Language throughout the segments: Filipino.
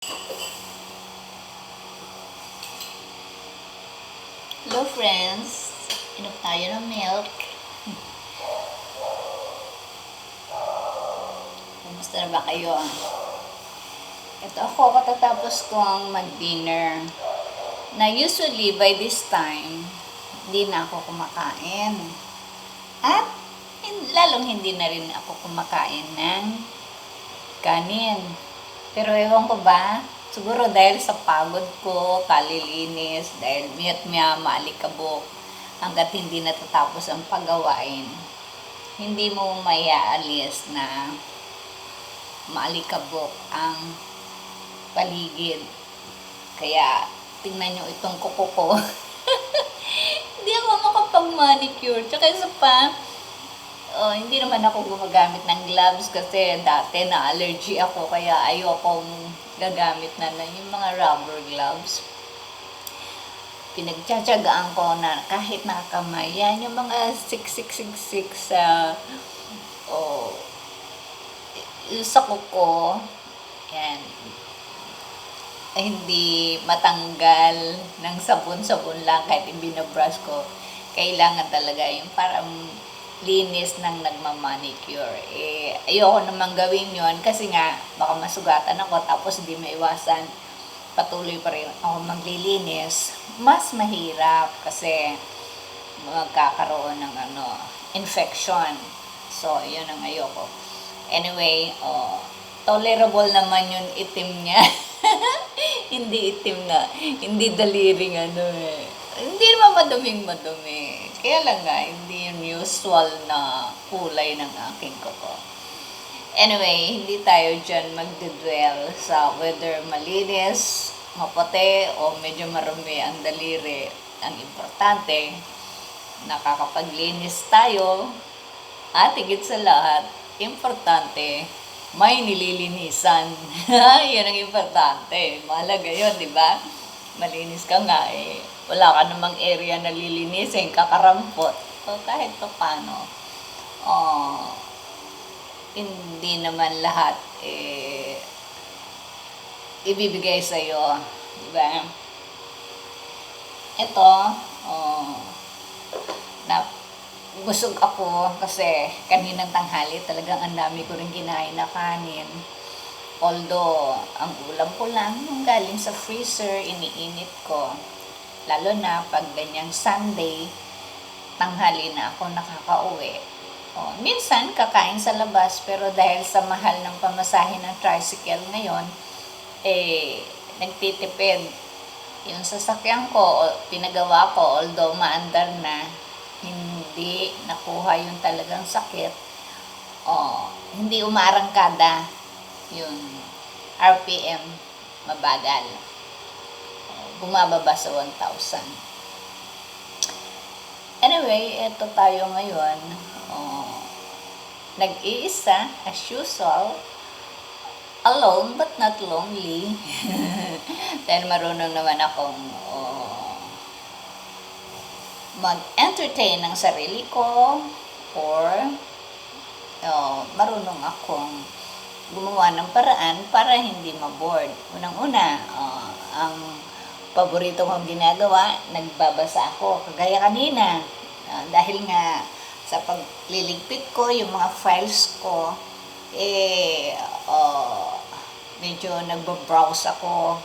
Hello friends! Inom tayo ng milk. Kumusta na ba kayo? Ito ako, katatapos kong mag-dinner. Na usually by this time, hindi na ako kumakain. At lalong hindi na rin ako kumakain ng kanin. Pero ewan ko ba, siguro dahil sa pagod ko, kalilinis, dahil miya't miya maalikabok, hanggat hindi natatapos ang paggawain, hindi mo maiaalis na maalikabok ang paligid. Kaya, tingnan nyo itong kuko ko. Hindi ako makapag-manicure. Tsaka isa pa, hindi naman ako gumagamit ng gloves kasi dati na-allergy ako kaya ayokong gagamit na yung mga rubber gloves. Pinagtsatsagaan ko na kahit nakakamay, yan yung mga siksik-siksik sa sa kuko, yan, ay hindi matanggal ng sabon-sabon lang kahit ibinabrush ko. Kailangan talaga yung parang linis ng nagmamanicure. Ayoko namang gawin yon kasi nga baka masugatan ako tapos hindi maiwasan patuloy pa rin ako maglilinis. Mas mahirap kasi magkakaroon ng infection. So, yun ang ayoko. Anyway, tolerable naman yung itim niya. Hindi itim na, hindi daliring Hindi naman maduming-madumi. Kaya lang nga, hindi yung usual na kulay ng aking kuko. Anyway, hindi tayo dyan magdidwell sa whether malinis, maputi, o medyo marumi ang daliri. Ang importante, nakakapaglinis tayo, at higit sa lahat, importante, may nililinisan. Yan ang importante. Mahalaga yun, di ba? Malinis ka nga wala ka namang area na lilinisin, kakarampot. So, kahit pa paano, hindi naman lahat ibibigay sa'yo. Di ba? Ito, busog ako kasi kaninang tanghali talagang ang dami ko rin kinain na kanin. Although, ang ulam ko lang yung galing sa freezer, iniinit ko. Lalo na pag ganyang Sunday, tanghali na ako nakakauwi. Minsan, kakain sa labas, pero dahil sa mahal ng pamasahe ng tricycle ngayon, nagtitipid. Yung sasakyan ko, pinagawa ko, although maandar na, hindi nakuha yung talagang sakit. Hindi umaarangkada yung RPM, mabagal. Bumababa sa 1,000. Anyway, eto tayo ngayon. Nag-iisa, as usual, alone but not lonely. Dahil marunong naman akong mag-entertain ng sarili ko, or marunong akong gumawa ng paraan para hindi ma-bored. Unang-una, ang paborito kong ginagawa, nagbabasa ako. Kagaya kanina, dahil nga sa pagliligpit ko, yung mga files ko, medyo nagbabrowse ako.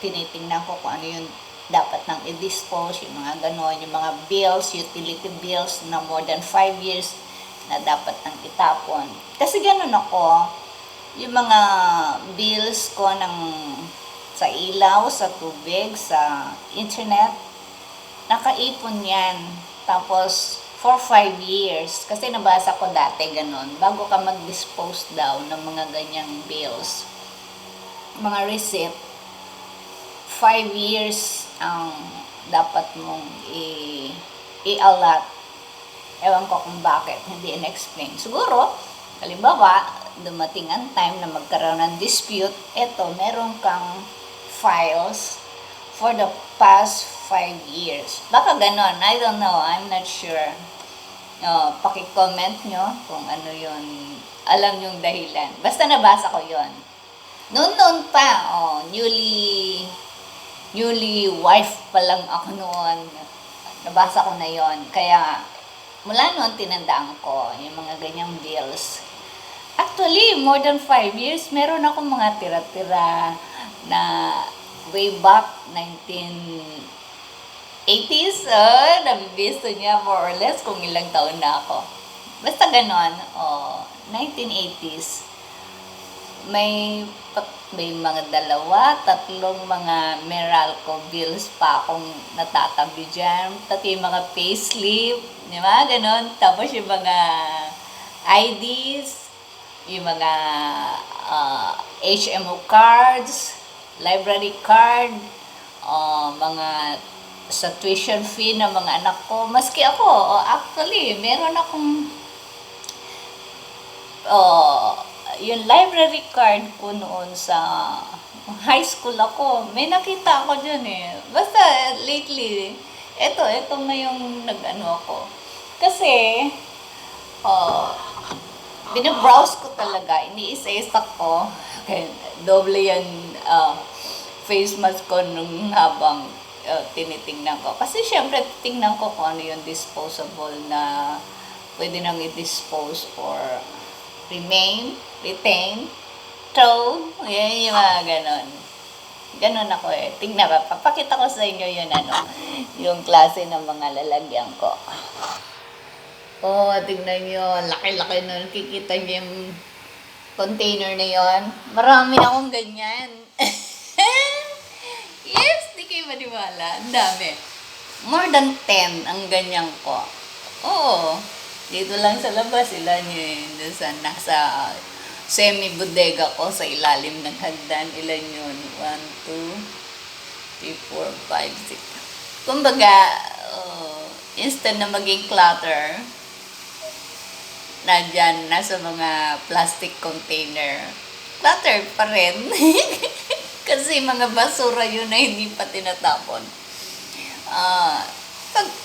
Tinitingnan ko kung ano yung dapat nang i-dispose, yung mga ganon, yung mga bills, utility bills na more than 5 years na dapat nang itapon. Kasi ganon ako, yung mga bills ko sa ilaw, sa tubig, sa internet, nakaipon yan. Tapos, for 5 years, kasi nabasa ko dati ganon, bago ka mag-dispose daw ng mga ganyang bills, mga receipt, 5 years ang dapat mong i-allot. Ewan ko kung bakit, hindi in-explain. Siguro, halimbawa, dumating ang time na magkaroon ng dispute, meron kang files for the past 5 years. Baka ganon, I don't know, I'm not sure. Paki-comment nyo kung ano yun, alam yung dahilan. Basta nabasa ko yun. Noon pa, newly wife pa lang ako noon. Nabasa ko na yon. Kaya, mula noon tinandaan ko yung mga ganyang bills. Actually, more than 5 years, meron ako mga tira-tira na way back 1980s. Nabibisto niya more or less kung ilang taon na ako. Basta ganon, 1980s. May may mga tatlong mga Meralco bills pa akong natatabi dyan. Pati yung mga payslip, di ba? Ganon. Tapos yung mga IDs, yung mga HMO cards, library card, mga sa tuition fee ng mga anak ko. Maski ako, actually, meron akong yung library card ko noon sa high school ako. May nakita ako dyan eh. Basta lately, ito na yung nag-ano ako. Kasi, binabrowse ko talaga. Iniisa-isa ko. Okay, doble yan face mask ko nung habang tinitingnan ko. Kasi syempre, tingnan ko kung ano yung disposable na pwede nang i-dispose or retain, throw, yan yung mga ganon. Ganon ako eh. Tingnan ba, papakita ko sa inyo yun yung klase ng mga lalagyan ko. Tingnan nyo, laki-laki na nakikita nyo yung container na yon. Marami akong ganyan. Yes, di kayo maniwala. Ang dami. More than 10 ang ganyan ko. Dito lang sa labas, ilan yun, nasa semi-bodega ko sa ilalim ng hagdan. Ilan yun? 1, 2, 3, 4, 5, 6. Kumbaga, instant na maging clutter, nandyan, nasa mga plastic container. Clutter pa rin. Kasi mga basura yun na hindi pa tinatapon.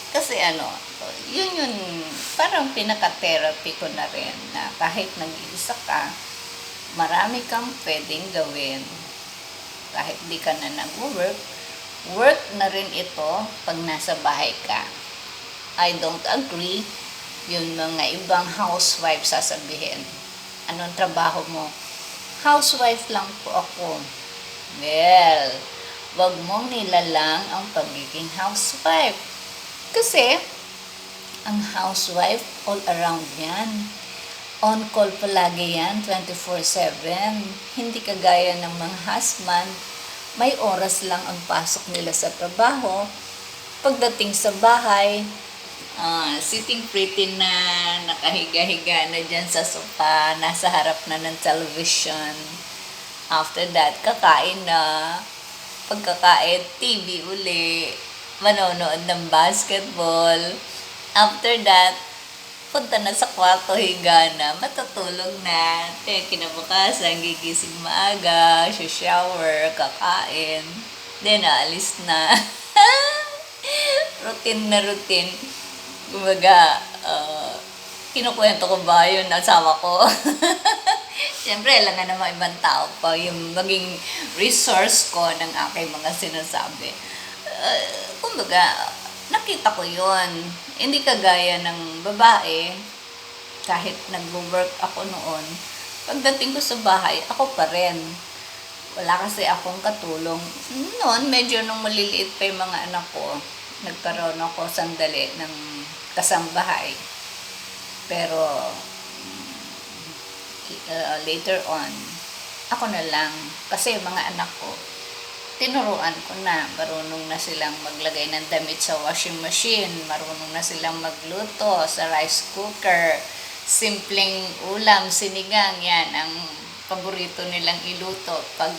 Kasi yun parang pinaka-therapy ko na rin na kahit nag-iisa ka, marami kang pwedeng gawin. Kahit di ka na nag-work, work na rin ito pag nasa bahay ka. I don't agree yung mga ibang housewife sasabihin. Anong trabaho mo? Housewife lang po ako. Well, wag mong nilalang ang pagiging housewife. Kasi, ang housewife, all around yan. On call palagi yan, 24/7. Hindi kagaya ng mga husband, may oras lang ang pasok nila sa trabaho. Pagdating sa bahay, sitting pretty na, nakahiga-higa na dyan sa sofa, nasa harap na ng television. After that, kakain na. Pagkakain, TV uli. Manonood ng basketball. After that, punta na sa kwarto, higa na, matutulog na. Kinabukasan, gigising maaga, shower, kakain. Then, aalis na. Routine na routine. Kumbaga, kinukwento ko ba yun asawa ko? Siyempre, alam nga naman ibang tao pa yung maging resource ko ng aking mga sinasabi. Kumbaga, nakita ko yun. Hindi kagaya ng babae, kahit nag-work ako noon, pagdating ko sa bahay, ako pa rin. Wala kasi akong katulong. Noon, medyo nung maliliit pa yung mga anak ko, nagkaroon ako sandali ng kasambahay. Pero, later on, ako na lang. Kasi mga anak ko, tinuruan ko na. Marunong na silang maglagay ng damit sa washing machine. Marunong na silang magluto sa rice cooker. Simpleng ulam, sinigang, yan ang paborito nilang iluto. Pag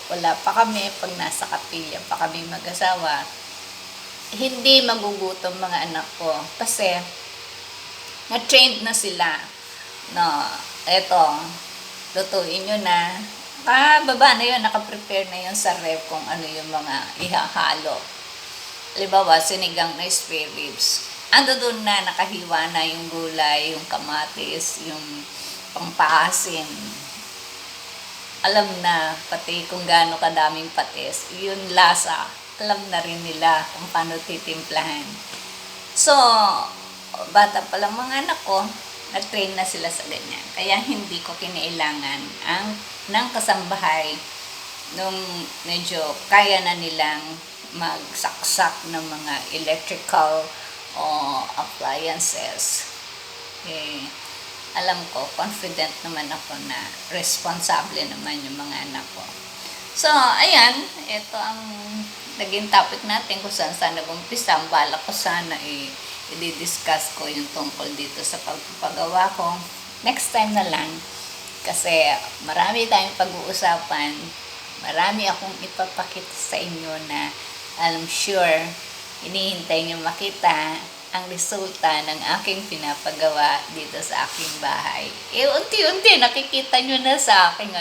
wala pa kami, pag nasa kapilya pa kami mag-asawa, hindi magugutom mga anak ko. Kasi, na-trained na sila. Eto, lutuin nyo na. Baba na yun, nakaprepare na yun sa ref kung ano yung mga ihahalo. Halimbawa, sinigang na spare ribs. Ando doon na, nakahiwa na yung gulay, yung kamatis, yung pangpaasim. alam na pati kung gaano kadaming patis. Yung lasa, alam na rin nila kung paano titimplahan. So, bata pa lang mga anak ko, na-train na sila sa ganyan. Kaya hindi ko kinailangan ng kasambahay nung medyo kaya na nilang magsaksak ng mga electrical o appliances. Alam ko, confident naman ako na responsable naman yung mga anak ko. So, ayan, ito ang naging topic natin kung saan nag-umpisa. Ang balak ko sana i-discuss ko yung tungkol dito sa pagpapagawa ko. Next time na lang. Kasi marami tayong pag-uusapan. Marami akong ipapakita sa inyo na I'm sure hinihintay niyo makita ang resulta ng aking pinapagawa dito sa aking bahay. Unti-unti nakikita nyo na sa aking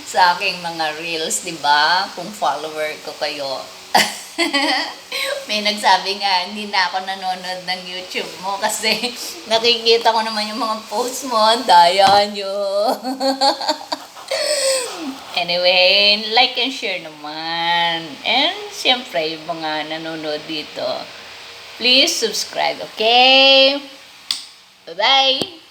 sa aking mga reels, 'di ba? Kung follower ko kayo. May nagsabi nga, hindi na ako nanonood ng YouTube mo kasi nakikita ko naman yung mga posts mo, daya nyo. Anyway, like and share naman. And siyempre, yung mga nanonood dito, please subscribe, okay? Bye-bye!